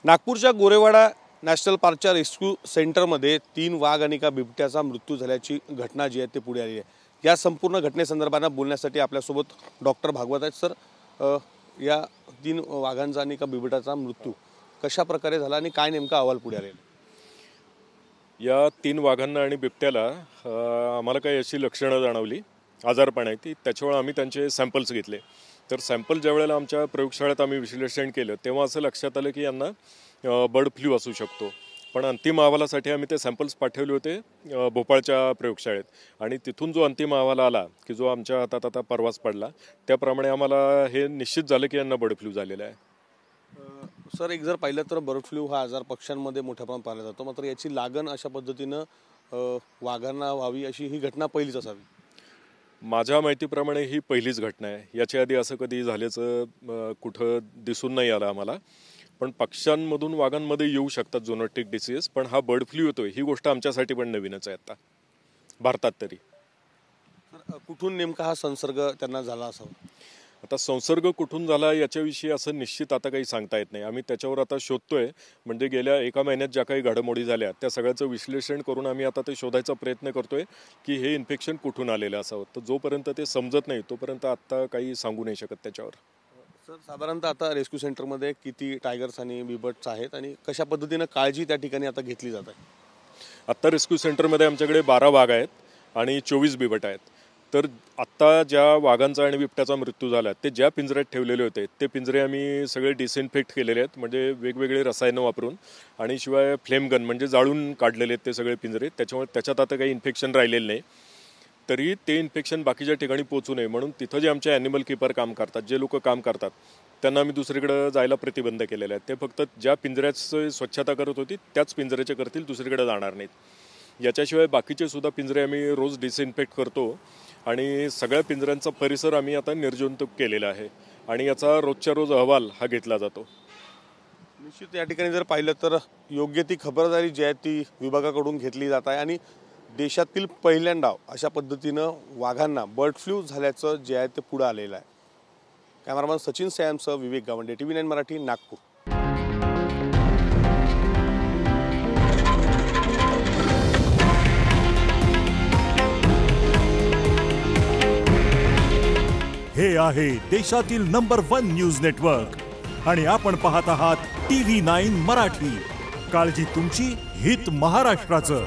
नागपूरच्या गोरेवाडा नॅशनल पार्कच्या रेस्क्यू सेंटरमध्ये 3 वाघ आणि एका बिबट्याचा मृत्यू झाल्याची घटना जी आहे ते पुढे आली आहे। या संपूर्ण घटनेसंदर्भात बोलण्यासाठी आपल्यासोबत डॉक्टर भागवत आहेत। सर, या 3 वाघांचा आणि एका बिबट्याचा मृत्यू कशा प्रकारे झाला आणि काय नेमका अहवाल पुढे आलेला? या 3 वाघांना आणि बिबट्याला आम्हाला काही अशी लक्षणं जाणवली आजारपणाची, त्याच्यामुळे आम्ही त्यांचे सॅम्पल्स घेतले। तर सॅम्पल ज्या वेळेला आमच्या प्रयोगशाळेत आम्ही विश्लेषण केलं तेव्हा असं लक्षात आलं की यांना बर्ड फ्लू असू शकतो। पण अंतिम अहवालासाठी आम्ही ते सॅम्पल्स पाठवले होते भोपाळच्या प्रयोगशाळेत आणि तिथून जो अंतिम अहवाल आला की जो आमच्या हातात आता परवाच पडला, त्याप्रमाणे आम्हाला हे निश्चित झालं की यांना बर्ड फ्लू झालेला आहे। सर, एक जर पाहिलं तर बर्ड फ्लू हा आजार पक्ष्यांमध्ये मोठ्या प्रमाणात पाहिला जातो, मात्र याची लागण अशा पद्धतीनं वाघांना व्हावी अशी ही घटना पहिलीच असावी? माझ्या माहितीप्रमाणे ही पहिलीच घटना आहे। याच्या आधी असं कधी झाल्याचं कुठं दिसून नाही आलं आम्हाला। पण पक्ष्यांमधून वाघांमध्ये येऊ शकतात झोनोटिक डिसीज, पण हा बर्ड फ्लू येतोय ही गोष्ट आमच्यासाठी पण नवीनच आहे आता भारतात तरी। कुठून नेमका हा संसर्ग त्यांना झाला असावा? आता संसर्ग कुठून झाला याच्याविषयी असं निश्चित आता काही सांगता येत नाही। आम्ही त्याच्यावर आता शोधतोय, म्हणजे गेल्या 1 महिन्यात ज्या काही घडामोडी झाल्या त्या सगळ्याचं विश्लेषण करून आम्ही आता ते शोधायचा प्रयत्न करतोय की हे इन्फेक्शन कुठून आलेलं असावं। तर जोपर्यंत ते समजत नाही तोपर्यंत आता काही सांगू नाही शकत त्याच्यावर। सर, साधारणतः आता रेस्क्यू सेंटरमध्ये किती टायगर्स आणि बिबट्स आहेत आणि कशा पद्धतीनं काळजी त्या ठिकाणी आता घेतली जात आहे? आत्ता रेस्क्यू सेंटरमध्ये आमच्याकडे 12 वाघ आहेत आणि 24 बिबट आहेत। तर आत्ता ज्या वाघांचा आणि बिबट्याचा मृत्यू झाला ते ज्या पिंजऱ्यात ठेवलेले होते ते पिंजरे आम्ही सगळे डिसइन्फेक्ट केलेले आहेत, म्हणजे वेगवेगळे रसायनं वापरून, आणि शिवाय फ्लेम गन म्हणजे जाळून काढलेले आहेत ते सगळे पिंजरे। त्याच्यामुळे त्याच्यात आता काही इन्फेक्शन राहिलेलं नाही। तरी ते इन्फेक्शन बाकीच्या ठिकाणी पोहोचू नये म्हणून तिथं जे आमचे ॲनिमल कीपर काम करतात, जे लोक काम करतात, त्यांना आम्ही दुसरीकडे जायला प्रतिबंध केलेला आहे। ते फक्त ज्या पिंजऱ्याची स्वच्छता करत होती त्याच पिंजऱ्याचे करतील, दुसरीकडे जाणार नाहीत। याच्याशिवाय बाकीचे सुद्धा पिंजरे आम्ही रोज डिसइन्फेक्ट करतो आणि सगळ्या पिंजऱ्यांचा परिसर आम्ही आता निर्जंतुक केलेला आहे आणि याचा रोजच्या रोज अहवाल हा घेतला जातो। निश्चित या ठिकाणी जर पाहिलं तर योग्य ती खबरदारी जी आहे ती विभागाकडून घेतली जात आहे आणि देशातील पहिल्यांदा अशा पद्धतीनं वाघांना बर्ड फ्लू झाल्याचं जे आहे ते पुढे आलेलं आहे। कॅमेरामॅन सचिन सॅमसह विवेक गावंडे, TV9 मराठी, नागपूर। हे आहे देशातील नंबर 1 न्यूज नेटवर्क आणि आपण पाहत आहात TV9 मराठी। काळजी तुमची, हित महाराष्ट्राचं।